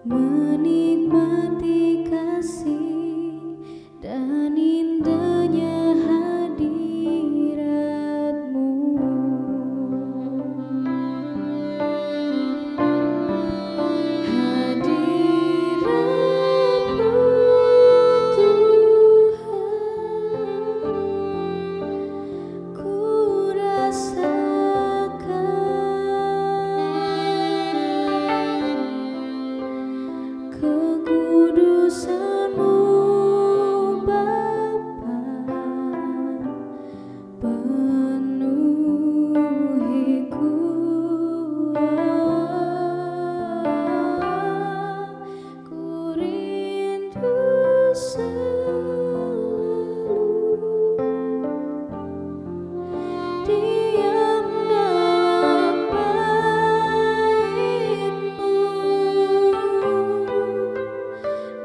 menikmati kasih dan indahnya hadirat-Mu. Hadirat-Mu Tuhan, ku rasakan kekudusan-Mu Bapa, penuhiku. Ku rindu selalu diam dalam bait-Mu,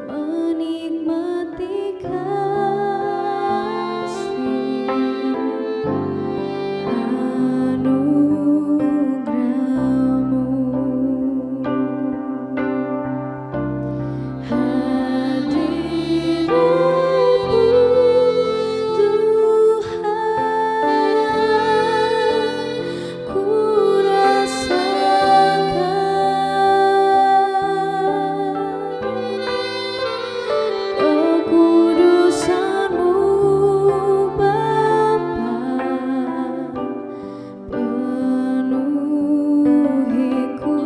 menikmati kasih anugerah-Mu. Hadirat-Mu Tuhan, ku rasakan kekudusan-Mu Bapa, penuhiku.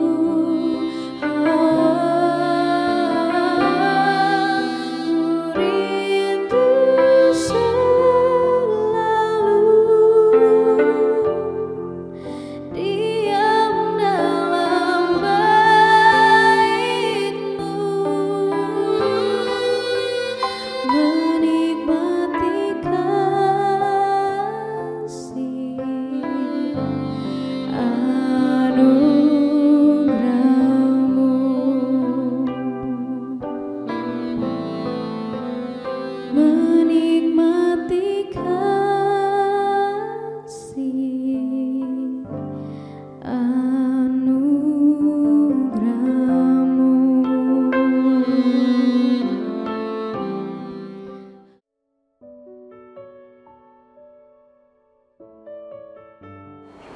Ku rindu selalu diam dalam bait-Mu, menikmati kasih anugerah-Mu. Menikmati kasih anugerah-Mu.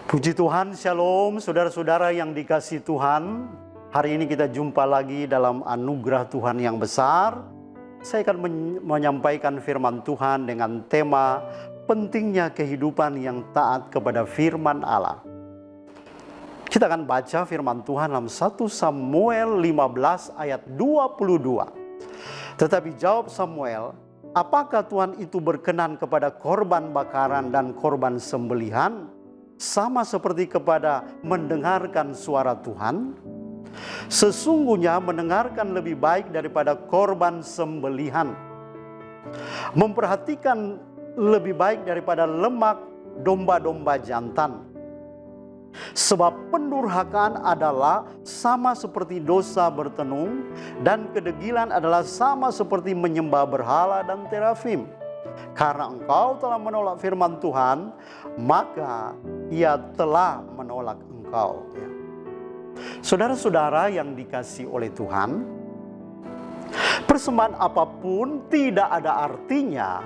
Puji Tuhan, Shalom saudara-saudara yang dikasihi Tuhan. Hari ini kita jumpa lagi dalam anugerah Tuhan yang besar. Saya akan menyampaikan firman Tuhan dengan tema pentingnya kehidupan yang taat kepada firman Allah. Kita akan baca firman Tuhan dalam 1 Samuel 15 ayat 22. Tetapi jawab Samuel, apakah Tuhan itu berkenan kepada korban bakaran dan korban sembelihan, sama seperti kepada mendengarkan suara Tuhan? Sesungguhnya mendengarkan lebih baik daripada korban sembelihan, memperhatikan lebih baik daripada lemak domba-domba jantan. Sebab pendurhakaan adalah sama seperti dosa bertenung, dan kedegilan adalah sama seperti menyembah berhala dan terafim. Karena engkau telah menolak firman Tuhan, maka Ia telah menolak engkau. Saudara-saudara yang dikasihi oleh Tuhan, persembahan apapun tidak ada artinya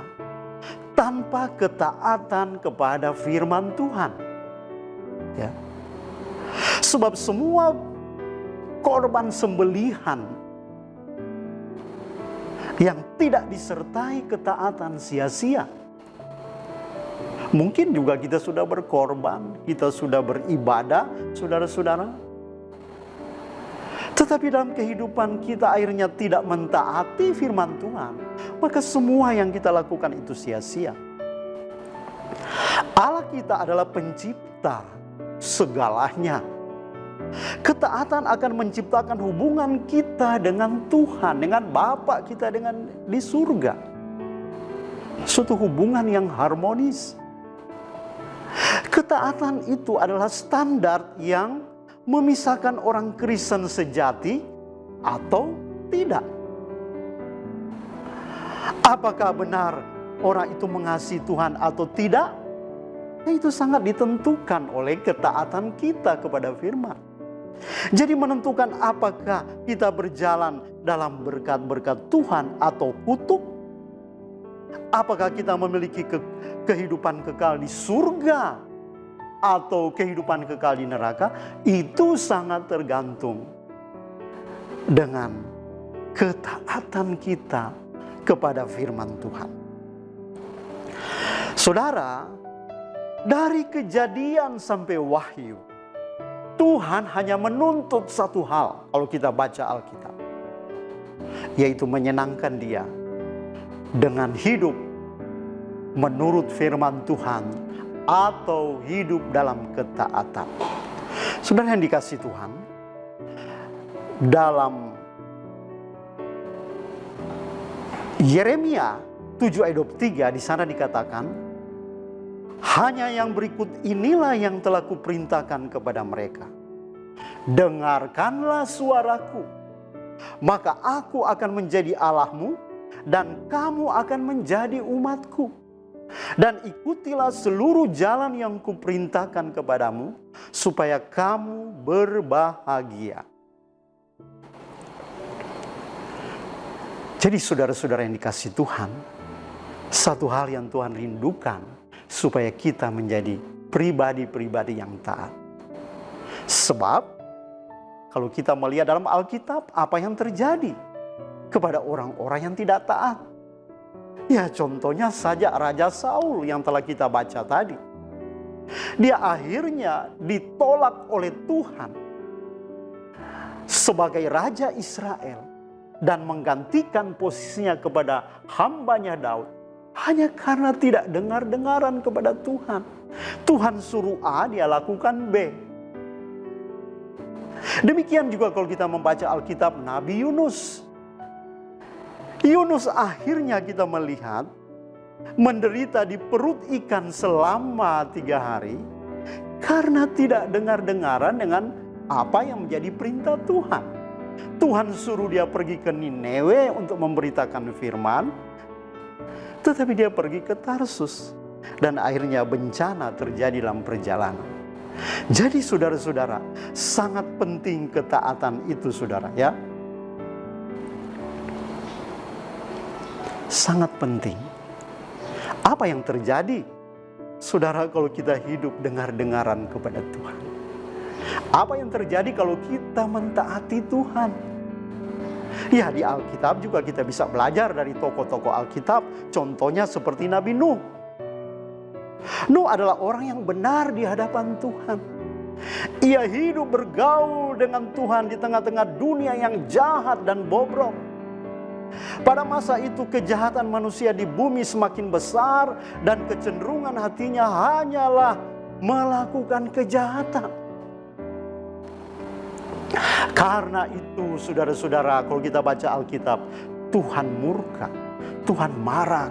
tanpa ketaatan kepada firman Tuhan. Ya. Sebab semua korban sembelihan yang tidak disertai ketaatan sia-sia. Mungkin juga kita sudah berkorban, kita sudah beribadah, saudara-saudara. Tetapi dalam kehidupan kita akhirnya tidak mentaati firman Tuhan, maka semua yang kita lakukan itu sia-sia. Allah kita adalah pencipta segalanya. Ketaatan akan menciptakan hubungan kita dengan Tuhan, dengan Bapa kita di surga. Suatu hubungan yang harmonis. Ketaatan itu adalah standar yang memisahkan orang Kristen sejati atau tidak. Apakah benar orang itu mengasihi Tuhan atau tidak? Itu sangat ditentukan oleh ketaatan kita kepada firman. Jadi menentukan apakah kita berjalan dalam berkat-berkat Tuhan atau kutuk. Apakah kita memiliki kehidupan kekal di surga atau kehidupan kekal di neraka. Itu sangat tergantung dengan ketaatan kita kepada firman Tuhan. Saudara, dari Kejadian sampai Wahyu, Tuhan hanya menuntut satu hal kalau kita baca Alkitab, yaitu menyenangkan Dia dengan hidup menurut firman Tuhan atau hidup dalam ketaatan. Saudara yang dikasihi Tuhan, dalam Yeremia 7 ayat 23 di sana dikatakan, hanya yang berikut inilah yang telah kuperintahkan kepada mereka. Dengarkanlah suaraku, maka aku akan menjadi Allahmu dan kamu akan menjadi umatku. Dan ikutilah seluruh jalan yang kuperintahkan kepadamu, supaya kamu berbahagia. Jadi saudara-saudara yang dikasihi Tuhan, satu hal yang Tuhan rindukan, supaya kita menjadi pribadi-pribadi yang taat. Sebab kalau kita melihat dalam Alkitab, apa yang terjadi kepada orang-orang yang tidak taat. Ya, contohnya saja Raja Saul yang telah kita baca tadi. Dia akhirnya ditolak oleh Tuhan sebagai Raja Israel dan menggantikan posisinya kepada hambanya Daud. Hanya karena tidak dengar-dengaran kepada Tuhan. Tuhan suruh A, dia lakukan B. Demikian juga kalau kita membaca Alkitab Nabi Yunus. Yunus akhirnya kita melihat menderita di perut ikan selama 3 hari. Karena tidak dengar-dengaran dengan apa yang menjadi perintah Tuhan. Tuhan suruh dia pergi ke Nineve untuk memberitakan firman. Tetapi dia pergi ke Tarsus. Dan akhirnya bencana terjadi dalam perjalanan. Jadi saudara-saudara, sangat penting ketaatan itu saudara ya. Sangat penting. Apa yang terjadi saudara kalau kita hidup dengar-dengaran kepada Tuhan? Apa yang terjadi kalau kita mentaati Tuhan? Ya, di Alkitab juga kita bisa belajar dari tokoh-tokoh Alkitab. Contohnya seperti Nabi Nuh. Nuh adalah orang yang benar di hadapan Tuhan. Ia hidup bergaul dengan Tuhan di tengah-tengah dunia yang jahat dan bobrok. Pada masa itu kejahatan manusia di bumi semakin besar dan kecenderungan hatinya hanyalah melakukan kejahatan. Karena itu saudara-saudara, kalau kita baca Alkitab, Tuhan murka, Tuhan marah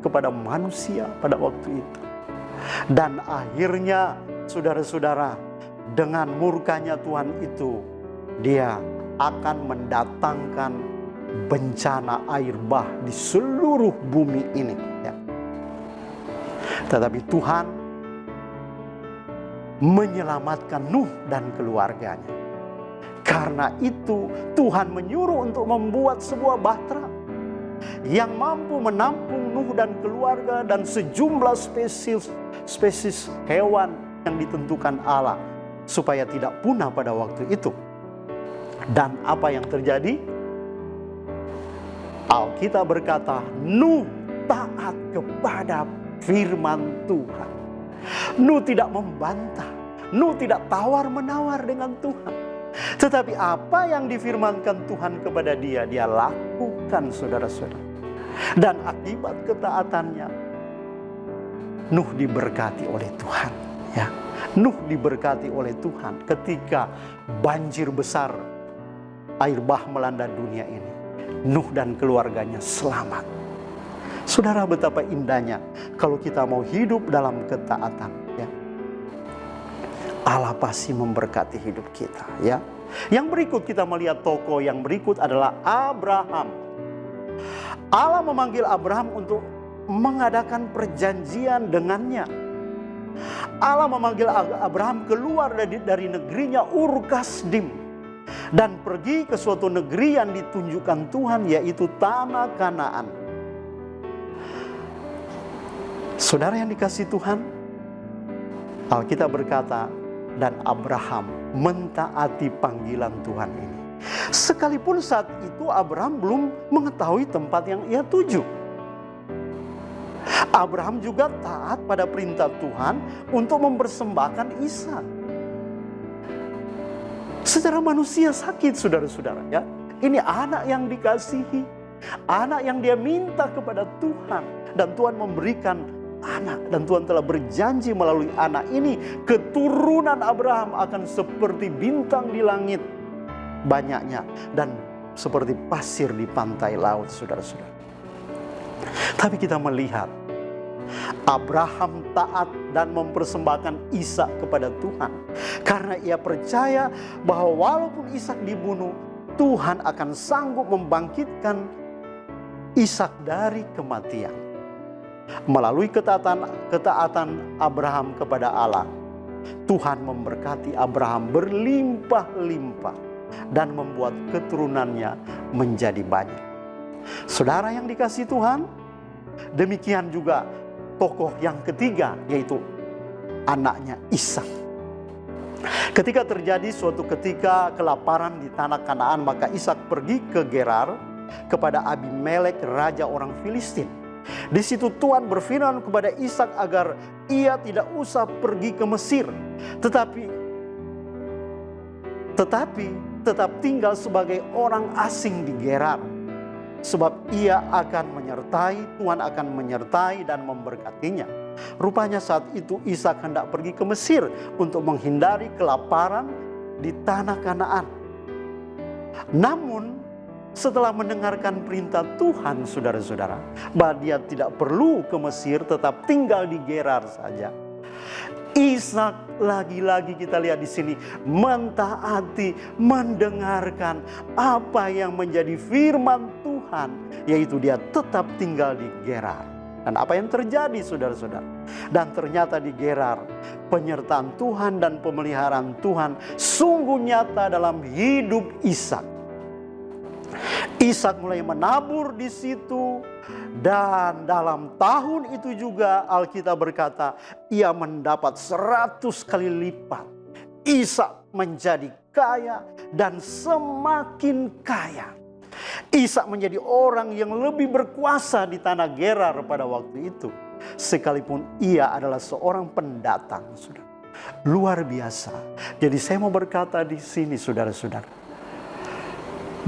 kepada manusia pada waktu itu. Dan akhirnya saudara-saudara, dengan murkanya Tuhan itu, dia akan mendatangkan bencana air bah di seluruh bumi ini ya. Tetapi Tuhan menyelamatkan Nuh dan keluarganya. Karena itu Tuhan menyuruh untuk membuat sebuah bahtera yang mampu menampung Nuh dan keluarga dan sejumlah spesies hewan yang ditentukan Allah supaya tidak punah pada waktu itu. Dan apa yang terjadi? Alkitab berkata, Nuh taat kepada firman Tuhan. Nuh tidak membantah, Nuh tidak tawar-menawar dengan Tuhan. Tetapi apa yang difirmankan Tuhan kepada dia, dia lakukan saudara-saudara. Dan akibat ketaatannya, Nuh diberkati oleh Tuhan. Ya, Nuh diberkati oleh Tuhan ketika banjir besar, air bah melanda dunia ini. Nuh dan keluarganya selamat. Saudara, betapa indahnya kalau kita mau hidup dalam ketaatan. Ya. Allah pasti memberkati hidup kita. Ya. Yang berikut kita melihat tokoh yang berikut adalah Abraham. Allah memanggil Abraham untuk mengadakan perjanjian dengannya. Allah memanggil Abraham keluar dari negerinya Ur Kasdim dan pergi ke suatu negeri yang ditunjukkan Tuhan, yaitu tanah Kanaan. Saudara yang dikasihi Tuhan, Alkitab berkata, dan Abraham mentaati panggilan Tuhan ini. Sekalipun saat itu Abraham belum mengetahui tempat yang ia tuju. Abraham juga taat pada perintah Tuhan untuk mempersembahkan Ishak. Secara manusia sakit, saudara-saudara, ya. Ini anak yang dikasihi, anak yang dia minta kepada Tuhan, dan Tuhan memberikan anak, dan Tuhan telah berjanji melalui anak ini keturunan Abraham akan seperti bintang di langit banyaknya dan seperti pasir di pantai laut, saudara-saudara. Tapi kita melihat Abraham taat dan mempersembahkan Ishak kepada Tuhan karena ia percaya bahwa walaupun Ishak dibunuh, Tuhan akan sanggup membangkitkan Ishak dari kematian. Melalui ketaatan Abraham kepada Allah, Tuhan memberkati Abraham berlimpah-limpah dan membuat keturunannya menjadi banyak. Saudara yang dikasihi Tuhan, demikian juga tokoh yang ketiga, yaitu anaknya Ishak. Ketika terjadi suatu ketika kelaparan di tanah Kanaan, maka Ishak pergi ke Gerar kepada Abimelek, raja orang Filistin. Di situ Tuhan berfirman kepada Ishak agar ia tidak usah pergi ke Mesir, tetapi tetap tinggal sebagai orang asing di Gerar. Sebab ia akan menyertai, Tuhan akan menyertai dan memberkatinya. Rupanya saat itu Ishak hendak pergi ke Mesir untuk menghindari kelaparan di tanah Kanaan. Namun setelah mendengarkan perintah Tuhan, saudara-saudara, bahwa dia tidak perlu ke Mesir, tetap tinggal di Gerar saja, Ishak lagi-lagi kita lihat di sini mentaati, mendengarkan apa yang menjadi firman Tuhan, yaitu dia tetap tinggal di Gerar. Dan apa yang terjadi, saudara-saudara? Dan ternyata di Gerar penyertaan Tuhan dan pemeliharaan Tuhan sungguh nyata dalam hidup Ishak. Ishak mulai menabur di situ, dan dalam tahun itu juga Alkitab berkata ia mendapat 100 kali lipat. Ishak menjadi kaya dan semakin kaya. Ishak menjadi orang yang lebih berkuasa di tanah Gerar pada waktu itu, sekalipun ia adalah seorang pendatang, saudara. Luar biasa. Jadi saya mau berkata di sini, saudara-saudara,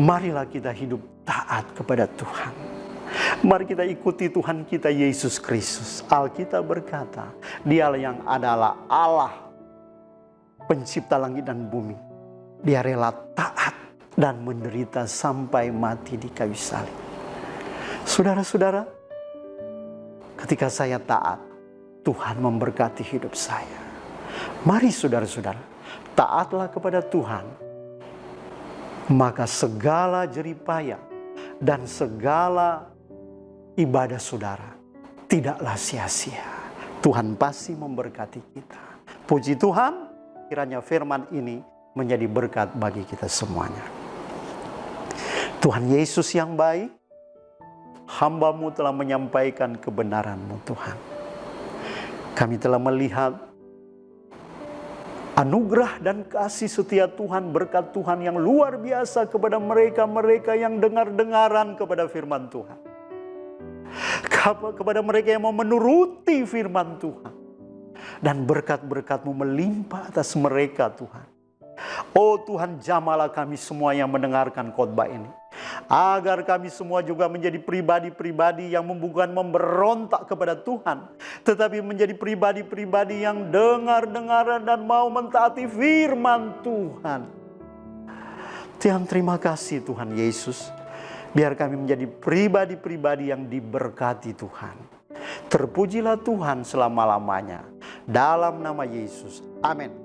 marilah kita hidup taat kepada Tuhan. Mari kita ikuti Tuhan kita Yesus Kristus. Alkitab berkata, Dialah yang adalah Allah pencipta langit dan bumi. Dia rela taat dan menderita sampai mati di kayu salib. Saudara-saudara, ketika saya taat, Tuhan memberkati hidup saya. Mari saudara-saudara, taatlah kepada Tuhan. Maka segala jeripayah dan segala ibadah saudara tidaklah sia-sia. Tuhan pasti memberkati kita. Puji Tuhan, kiranya firman ini menjadi berkat bagi kita semuanya. Tuhan Yesus yang baik, hamba-Mu telah menyampaikan kebenaran-Mu, Tuhan. Kami telah melihat anugerah dan kasih setia Tuhan, berkat Tuhan yang luar biasa kepada mereka-mereka yang dengar-dengaran kepada firman Tuhan. Kepada mereka yang mau menuruti firman Tuhan. Dan berkat-berkat-Mu melimpah atas mereka, Tuhan. Oh Tuhan, jamalah kami semua yang mendengarkan khotbah ini, agar kami semua juga menjadi pribadi-pribadi yang bukan memberontak kepada Tuhan, tetapi menjadi pribadi-pribadi yang dengar-dengaran dan mau mentaati firman Tuhan. Tuhan, terima kasih Tuhan Yesus. Biar kami menjadi pribadi-pribadi yang diberkati Tuhan. Terpujilah Tuhan selama-lamanya. Dalam nama Yesus. Amin.